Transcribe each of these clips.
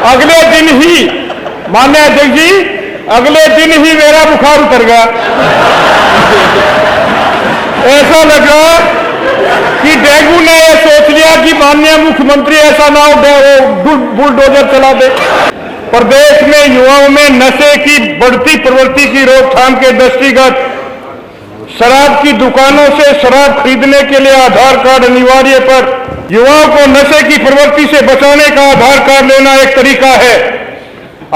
अगले दिन ही, माननीय अध्यक्ष जी, अगले दिन ही मेरा बुखार उतर गया। ऐसा लगा कि डेंगू ने यह सोच लिया कि माननीय मुख्यमंत्री ऐसा ना हो बुलडोजर चला दे। प्रदेश में युवाओं में नशे की बढ़ती प्रवृत्ति की रोकथाम के दृष्टिगत शराब की दुकानों से शराब खरीदने के लिए आधार कार्ड अनिवार्य पर युवाओं को नशे की प्रवृत्ति से बचाने का आधार कार्ड लेना एक तरीका है।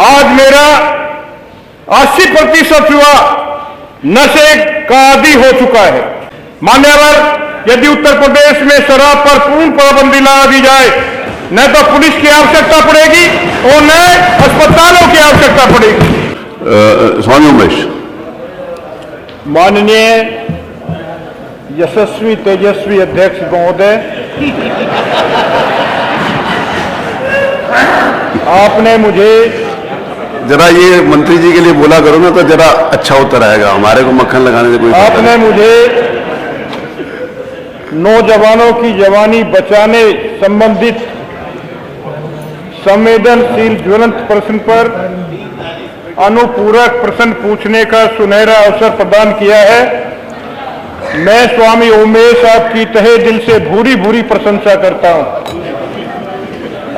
आज मेरा 80% युवा नशे का आदी हो चुका है। मान्यवर, यदि उत्तर प्रदेश में शराब पर पूर्ण पाबंदी लगा दी जाए, न तो पुलिस की आवश्यकता पड़ेगी और न अस्पतालों की आवश्यकता पड़ेगी। स्वामी उमेश। माननीय यशस्वी तेजस्वी अध्यक्ष महोदय, आपने मुझे जरा ये मंत्री जी के लिए बोला करो ना, तो जरा अच्छा होता रहेगा। हमारे को मक्खन लगाने से कोई आपने मुझे नौजवानों की जवानी बचाने संबंधित संवेदनशील ज्वलंत प्रश्न पर अनुपूरक प्रश्न पूछने का सुनहरा अवसर प्रदान किया है। मैं स्वामी उमेश आपकी तहे दिल से भूरी भूरी प्रशंसा करता हूं।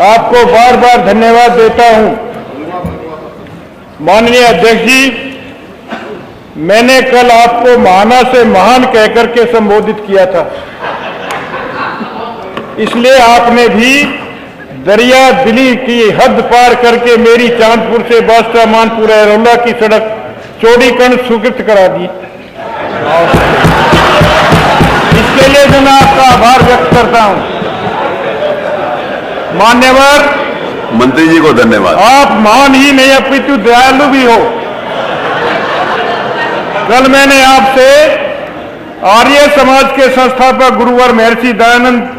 आपको बार बार धन्यवाद देता हूं। माननीय अध्यक्ष जी, मैंने कल आपको महाना से महान कहकर के संबोधित किया था, इसलिए आपने भी दरिया दिली की हद पार करके मेरी चांदपुर से बास्ता मानपुर एरोला की सड़क चौड़ीकरण स्वीकृत करा दी। इसके लिए मैं आपका आभार व्यक्त करता हूं। मान्यवर मंत्री जी को धन्यवाद। आप महान ही नहीं अपितु दयालु भी हो। कल मैंने आपसे आर्य समाज के संस्थापक गुरुवर महर्षि दयानंद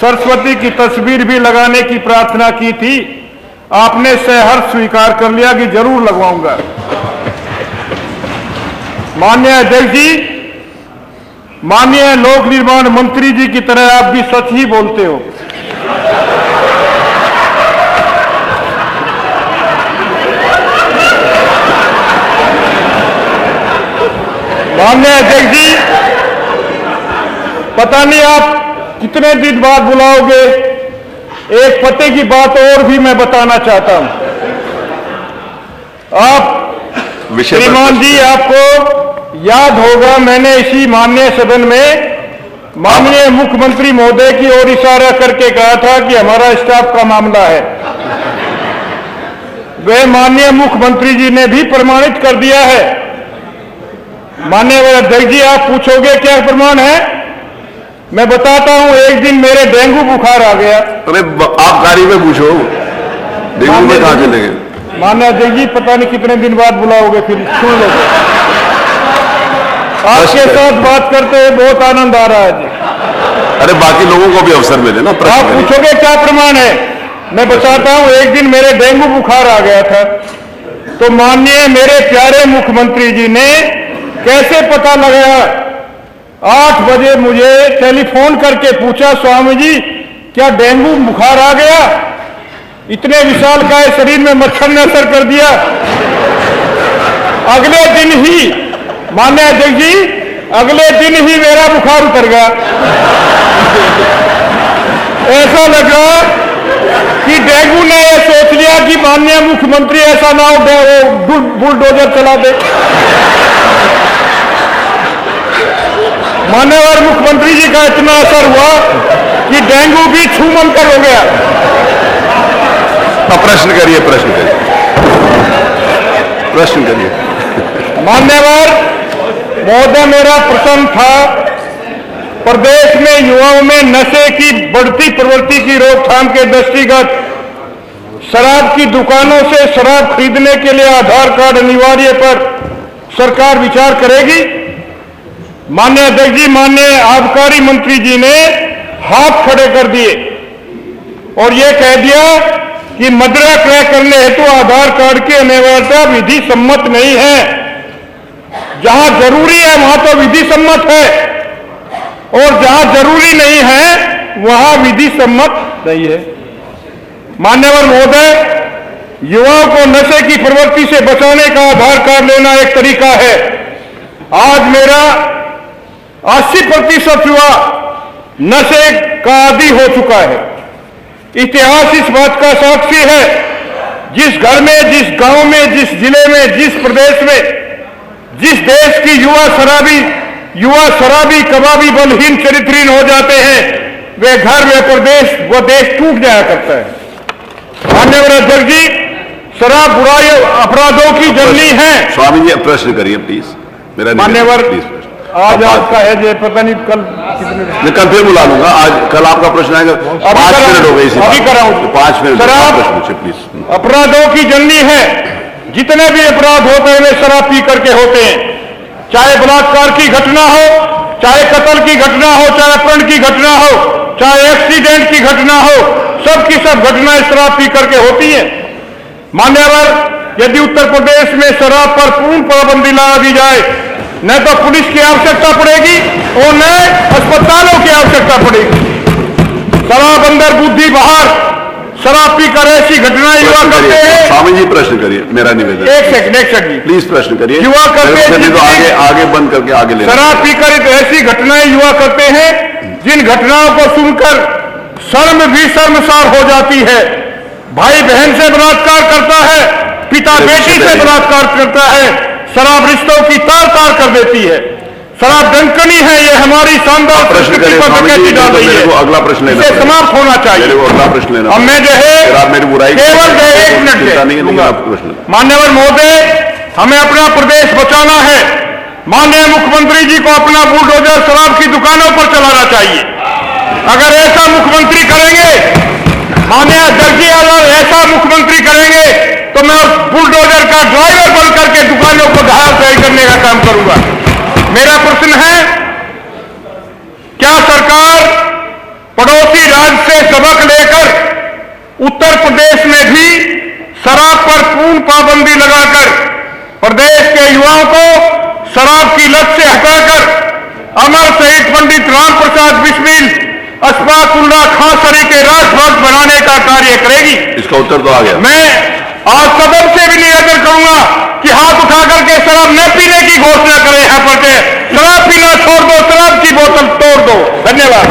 सरस्वती की तस्वीर भी लगाने की प्रार्थना की थी। आपने सहर्ष स्वीकार कर लिया कि जरूर लगवाऊंगा। माननीय अध्यक्ष जी, माननीय लोक निर्माण मंत्री जी की तरह आप भी सच ही बोलते हो। माननीय अध्यक्ष जी, पता नहीं आप कितने दिन बाद बुलाओगे। एक पते की बात और भी मैं बताना चाहता हूं। आप श्रीमान जी, आपको याद होगा, मैंने इसी माननीय सदन में माननीय मुख्यमंत्री महोदय की ओर इशारा करके कहा था कि हमारा स्टाफ का मामला है। वह माननीय मुख्यमंत्री जी ने भी प्रमाणित कर दिया है। माननीय अध्यक्ष जी, आप पूछोगे क्या प्रमाण है? मैं बताता हूं। एक दिन मेरे डेंगू बुखार आ गया। अरे आप गाड़ी में पूछो, डेंगू में कहां चले गए? माननीय अध्यक्ष जी, पता नहीं कितने दिन बाद बुलाओगे, फिर सुन लो। आपके साथ बात करते हुए बहुत आनंद आ रहा है जी। अरे बाकी लोगों को भी अवसर मिले ना। आप पूछोगे क्या प्रमाण है? मैं बताता हूं। एक दिन मेरे डेंगू बुखार आ गया था, तो माननीय मेरे प्यारे मुख्यमंत्री जी ने कैसे पता लगाया? 8 बजे मुझे टेलीफोन करके पूछा, स्वामी जी क्या डेंगू बुखार आ गया? इतने विशाल काय शरीर में मच्छर ने असर कर दिया। अगले दिन ही, माननीय अध्यक्ष जी, अगले दिन ही मेरा बुखार उतर गया। ऐसा लगा कि डेंगू ने यह सोच लिया कि माननीय मुख्यमंत्री ऐसा ना हो बुलडोजर चला दे। मान्यवर मुख्यमंत्री जी का इतना असर हुआ कि डेंगू भी छूमन कर हो गया। प्रश्न करिए, प्रश्न करिए, प्रश्न करिए। मान्यवर महोदय, मेरा प्रश्न था, प्रदेश में युवाओं में नशे की बढ़ती प्रवृत्ति की रोकथाम के दृष्टिगत शराब की दुकानों से शराब खरीदने के लिए आधार कार्ड अनिवार्य पर सरकार विचार करेगी? माननीय अध्यक्ष जी, माननीय आबकारी मंत्री जी ने हाथ खड़े कर दिए और यह कह दिया कि मदिरा क्रय करने हेतु आधार कार्ड की अनिवार्यता विधि सम्मत नहीं है। जहां जरूरी है वहां तो विधि सम्मत है, और जहां जरूरी नहीं है वहां विधि सम्मत नहीं है। मान्यवर महोदय, युवाओं को नशे की प्रवृत्ति से बचाने का आधार कार्ड लेना एक तरीका है। आज मेरा 80% युवा नशे का आदी हो चुका है। इतिहास इस बात का साक्षी है। जिस घर में, जिस गांव में, जिस जिले में, जिस प्रदेश में, जिस देश की युवा शराबी कबाबी बलहीन चरित्रहीन हो जाते हैं, वे घर, वे प्रदेश, वो देश टूट जाया करता है। माननीय अध्यक्ष जी, शराब बुराई अपराधों की जननी है। स्वामी जी प्रश्न करिए प्लीज। मेरा मान्यवर, प्लीज प्रश्न आज आपका है जो पता नहीं कल मैं कल फिर बुला लूंगा। आज कल आपका प्रश्न आएगा। 5 मिनट हो गए इसी अभी कराऊं 5 मिनट। शराब प्रश्न पूछे प्लीज। अपराधों की जननी है। जितने भी अपराध होते हैं वे शराब पी करके होते हैं। चाहे बलात्कार की घटना हो, चाहे कत्ल की घटना हो, चाहे अपहरण की घटना हो, चाहे एक्सीडेंट की घटना हो, सब की सब घटनाएं शराब पी करके होती हैं। मान्यवर, यदि उत्तर प्रदेश में शराब पर पूर्ण पाबंदी लगा दी जाए, न तो पुलिस की आवश्यकता पड़ेगी और न अस्पतालों की आवश्यकता पड़ेगी। शराब अंदर बुद्धि बाहर, शराब पीकर ऐसी घटनाएं युवा करते हैं। स्वामी जी प्रश्न करिए, मेरा निवेदन। एक सेकंड प्लीज प्रश्न करिए। युवा करते हैं तो आगे बंद करके आगे ले। शराब पीकर ऐसी घटनाएं युवा करते हैं जिन घटनाओं को सुनकर शर्म भी शर्मसार हो जाती है। भाई बहन से बलात्कार करता है, पिता बेटी से बलात्कार करता है। शराब रिश्तों की तार तार कर देती है। शराब डंकनी है। ये हमारी शानदार संस्कृति पर डकैती डाल रही है। अगला प्रश्न लेना, इसे समाप्त होना चाहिए। अगला प्रश्न लेना। अब मैं जो है आप मेरी बुराई केवल 1 मिनट मान्यवर महोदय, हमें अपना प्रदेश बचाना है। माननीय मुख्यमंत्री जी को अपना बुलडोजर शराब की दुकानों पर चलाना चाहिए। अगर ऐसा मुख्यमंत्री करेंगे, माननीय अध्यक्ष जी, अगर ऐसा मुख्यमंत्री करेंगे तो मैं उस बुलडोजर का ड्राइवर बन करके दुकानों को घायल सही करने का काम करूंगा। मेरा प्रश्न है, क्या सरकार पड़ोसी राज्य से सबक लेकर उत्तर प्रदेश में भी शराब पर पूर्ण पाबंदी लगाकर प्रदेश के युवाओं को शराब की लत से हटाकर अमर शहीद पंडित राम प्रसाद बिस्मिल अशफाकुल्लाह खां सरी के राजभक्त बनाने का कार्य करेगी? इसका उत्तर तो आ गया। मैं आज सदन से भी निवेदन करूंगा कि हाथ उठा करके शराब न पीने की घोषणा करें। यहाँ पर शराब पीना छोड़ दो, शराब की बोतल तोड़ दो। धन्यवाद।